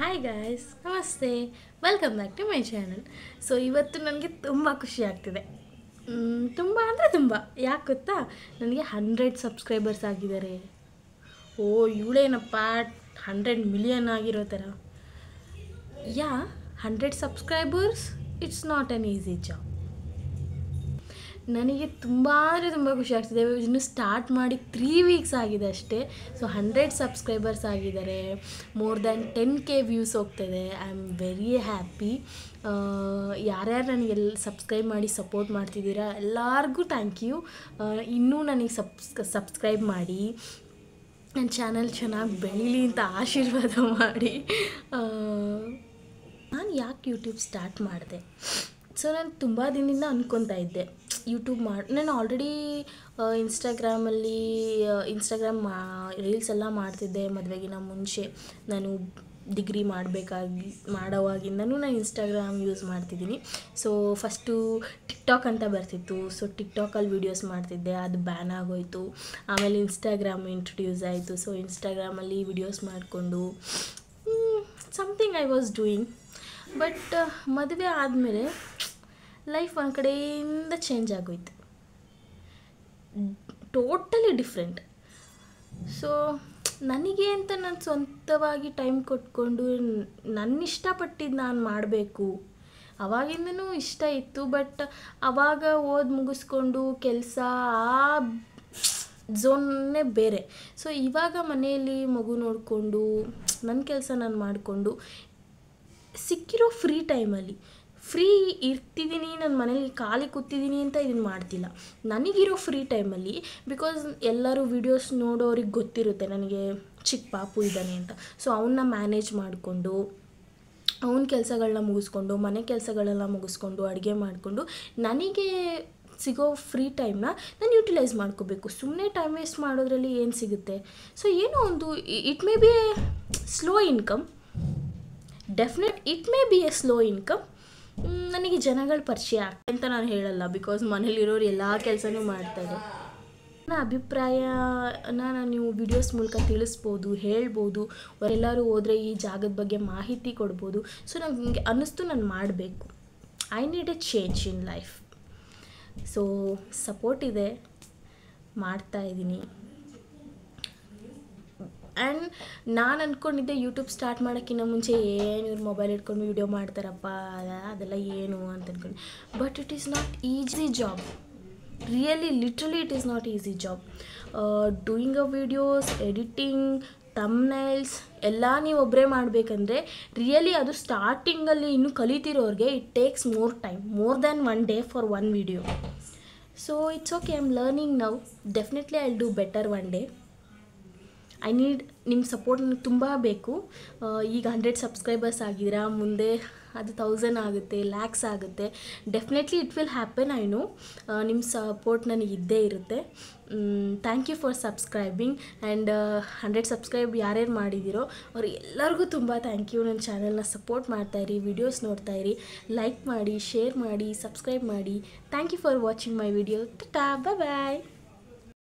Hi guys, ನಮಸ್ತೆ. Welcome back to my channel. So ಇವತ್ತು ನನಗೆ ತುಂಬ ಖುಷಿ ಆಗ್ತಿದೆ. ತುಂಬ ಅಂದರೆ ತುಂಬ. ಯಾಕೆ ಗೊತ್ತಾ, ನನಗೆ 100 ಸಬ್ಸ್ಕ್ರೈಬರ್ಸ್ ಆಗಿದ್ದಾರೆ. ಓ ಇವಳೇನಪ್ಪ 100 ಮಿಲಿಯನ್ ಆಗಿರೋ ಥರ. 100 subscribers it's not on easy job. ನನಗೆ ತುಂಬ ಅಂದರೆ ತುಂಬ ಖುಷಿ ಆಗ್ತಿದೆ. ಇನ್ನು ಸ್ಟಾರ್ಟ್ ಮಾಡಿ 3 ವೀಕ್ಸ್ ಆಗಿದೆ ಅಷ್ಟೇ. ಸೊ 100 ಸಬ್ಸ್ಕ್ರೈಬರ್ಸ್ ಆಗಿದ್ದಾರೆ. ಮೋರ್ ದ್ಯಾನ್ 10K ವ್ಯೂಸ್ ಹೋಗ್ತಿದೆ. I am very happy. ಯಾರ್ಯಾರು ನನಗೆಲ್ಲ ಸಬ್ಸ್ಕ್ರೈಬ್ ಮಾಡಿ ಸಪೋರ್ಟ್ ಮಾಡ್ತಿದ್ದೀರಾ ಎಲ್ಲರಿಗೂ ಥ್ಯಾಂಕ್ ಯು. ಇನ್ನೂ ನನಗೆ ಸಬ್ಸ್ಕ್ರೈಬ್ ಮಾಡಿ ನನ್ನ ಚಾನಲ್ ಚೆನ್ನಾಗಿ ಬೆಳೀಲಿ ಅಂತ ಆಶೀರ್ವಾದ ಮಾಡಿ. ನಾನು ಯಾಕೆ ಯೂಟ್ಯೂಬ್ ಸ್ಟಾರ್ಟ್ ಮಾಡಿದೆ? ಸೊ ನಾನು ತುಂಬ ದಿನದಿಂದ ಅಂದ್ಕೊತಾ ಇದ್ದೆ ಯೂಟ್ಯೂಬ್ ನಾನು ಆಲ್ರೆಡಿ ಇನ್ಸ್ಟಾಗ್ರಾಮ್ ರೀಲ್ಸ್ ಎಲ್ಲ ಮಾಡ್ತಿದ್ದೆ. ಮದುವೆಗಿನ ಮುಂಚೆ ನಾನು ಡಿಗ್ರಿ ಮಾಡೋವಾಗಿಂದನೂ ನಾನು ಇನ್ಸ್ಟಾಗ್ರಾಮ್ ಯೂಸ್ ಮಾಡ್ತಿದ್ದೀನಿ. ಸೊ ಫಸ್ಟು ಟಿಕ್ಟಾಕ್ ಅಂತ ಬರ್ತಿತ್ತು. ಸೊ ಟಿಕ್ಟಾಕಲ್ಲಿ ವೀಡಿಯೋಸ್ ಮಾಡ್ತಿದ್ದೆ, ಅದು ಬ್ಯಾನ್ ಆಗೋಯಿತು. ಆಮೇಲೆ ಇನ್ಸ್ಟಾಗ್ರಾಮ್ ಇಂಟ್ರೊಡ್ಯೂಸ್ ಆಯಿತು. ಸೊ ಇನ್ಸ್ಟಾಗ್ರಾಮಲ್ಲಿ ವೀಡಿಯೋಸ್ ಮಾಡಿಕೊಂಡು something I was doing. But ಮದುವೆ ಆದಮೇಲೆ ಲೈಫ್ ಒಂದು ಕಡೆಯಿಂದ ಚೇಂಜ್ ಆಗೋಯ್ತು, ಟೋಟಲಿ ಡಿಫ್ರೆಂಟ್. ಸೊ ನನಗೆ ಅಂತ ನಾನು ಸ್ವಂತವಾಗಿ ಟೈಮ್ ಕೊಟ್ಕೊಂಡು ನನ್ನ ಇಷ್ಟಪಟ್ಟಿದ್ದು ನಾನು ಮಾಡಬೇಕು. ಅವಾಗಿಂದನೂ ಇಷ್ಟ ಇತ್ತು. ಬಟ್ ಆವಾಗ ಓದಿ ಮುಗಿಸ್ಕೊಂಡು ಕೆಲಸ ಆ ಝೋನ್ನೇ ಬೇರೆ. ಸೊ ಇವಾಗ ಮನೆಯಲ್ಲಿ ಮಗು ನೋಡಿಕೊಂಡು ನನ್ನ ಕೆಲಸ ನಾನು ಮಾಡಿಕೊಂಡು ಸಿಕ್ಕಿರೋ ಫ್ರೀ ಟೈಮಲ್ಲಿ ಫ್ರೀ ಇರ್ತಿದ್ದೀನಿ, ನನ್ನ ಮನೇಲಿ ಖಾಲಿ ಕೂತಿದ್ದೀನಿ ಅಂತ ಇದನ್ನು ಮಾಡ್ತಿಲ್ಲ. ನನಗಿರೋ ಫ್ರೀ ಟೈಮಲ್ಲಿ, ಬಿಕಾಸ್ ಎಲ್ಲರೂ ವೀಡಿಯೋಸ್ ನೋಡೋರಿಗೆ ಗೊತ್ತಿರುತ್ತೆ ನನಗೆ ಚಿಕ್ಕ ಪಾಪು ಇದ್ದಾನೆ ಅಂತ. ಸೊ ಅವನ್ನ ಮ್ಯಾನೇಜ್ ಮಾಡಿಕೊಂಡು ಅವನ ಕೆಲಸಗಳನ್ನ ಮುಗಿಸ್ಕೊಂಡು ಮನೆ ಕೆಲಸಗಳೆಲ್ಲ ಮುಗಿಸ್ಕೊಂಡು ಅಡುಗೆ ಮಾಡಿಕೊಂಡು ನನಗೆ ಸಿಗೋ ಫ್ರೀ ಟೈಮ್ನ ನಾನು ಯುಟಿಲೈಸ್ ಮಾಡ್ಕೋಬೇಕು. ಸುಮ್ಮನೆ ಟೈಮ್ ವೇಸ್ಟ್ ಮಾಡೋದ್ರಲ್ಲಿ ಏನು ಸಿಗುತ್ತೆ? ಸೊ ಏನೋ ಒಂದು it may be A slow income, it may be A slow income. ನನಗೆ ಜನಗಳ ಪರಿಚಯ ಅಂತ ನಾನು ಹೇಳಲ್ಲ, ಬಿಕಾಸ್ ಮನೇಲಿರೋರು ಎಲ್ಲ ಕೆಲಸನೂ ಮಾಡ್ತಾರೆ. ನನ್ನ ಅಭಿಪ್ರಾಯನ ನೀವು ವಿಡಿಯೋಸ್ ಮೂಲಕ ತಿಳಿಸ್ಬೋದು, ಹೇಳ್ಬೋದು. ಅವರೆಲ್ಲರೂ ಹೋದರೆ ಈ ಜಾಗದ ಬಗ್ಗೆ ಮಾಹಿತಿ ಕೊಡ್ಬೋದು. ಸೊ ನನಗೆ ಅನ್ನಿಸ್ತು ನಾನು ಮಾಡಬೇಕು. I need A change in life. So support ಇದೆ, ಮಾಡ್ತಾಯಿದ್ದೀನಿ. ಆ್ಯಂಡ್ ನಾನು ಅಂದ್ಕೊಂಡಿದ್ದೆ ಯೂಟ್ಯೂಬ್ ಸ್ಟಾರ್ಟ್ ಮಾಡೋಕ್ಕಿಂತ ಮುಂಚೆ ಏನು ಇವ್ರು ಮೊಬೈಲ್ ಇಟ್ಕೊಂಡು ವೀಡಿಯೋ ಮಾಡ್ತಾರಪ್ಪ, ಅದೆಲ್ಲ ಏನು ಅಂತ ಅಂದ್ಕೊಂಡು. But it is not easy job. Really literally it is not easy job. Doing a videos, editing, thumbnails ಎಲ್ಲ ನೀವು ಒಬ್ಬರೇ ಮಾಡಬೇಕಂದ್ರೆ ರಿಯಲಿ ಅದು ಸ್ಟಾರ್ಟಿಂಗಲ್ಲಿ ಇನ್ನೂ ಕಲಿತಿರೋರಿಗೆ it takes more time, more than 1 day for 1 video. So it's okay, I am learning now. Definitely I will do better one day. I need ನಿಮ್ಮ support ನನಗೆ ತುಂಬ ಬೇಕು. ಈಗ 100 ಸಬ್ಸ್ಕ್ರೈಬರ್ಸ್ ಆಗಿದ್ದೀರಾ, ಮುಂದೆ ಅದು 1000 ಆಗುತ್ತೆ, ಲ್ಯಾಕ್ಸ್ ಆಗುತ್ತೆ. Definitely it will happen. I know ನಿಮ್ಮ ಸಪೋರ್ಟ್ ನನಗೆ ಇದ್ದೇ ಇರುತ್ತೆ. Thank you for subscribing. And 100 subscribe ಯಾರ್ಯಾರು ಮಾಡಿದ್ದೀರೋ ಅವ್ರು ಎಲ್ಲರಿಗೂ ತುಂಬ ಥ್ಯಾಂಕ್ ಯು. ನನ್ನ ಚಾನಲ್ನ ಸಪೋರ್ಟ್ ಮಾಡ್ತಾಯಿರಿ, ವಿಡಿಯೋಸ್ ನೋಡ್ತಾಯಿರಿ, ಲೈಕ್ ಮಾಡಿ, ಶೇರ್ ಮಾಡಿ, ಸಬ್ಸ್ಕ್ರೈಬ್ ಮಾಡಿ. Thank you for watching my video. Tata, bye bye.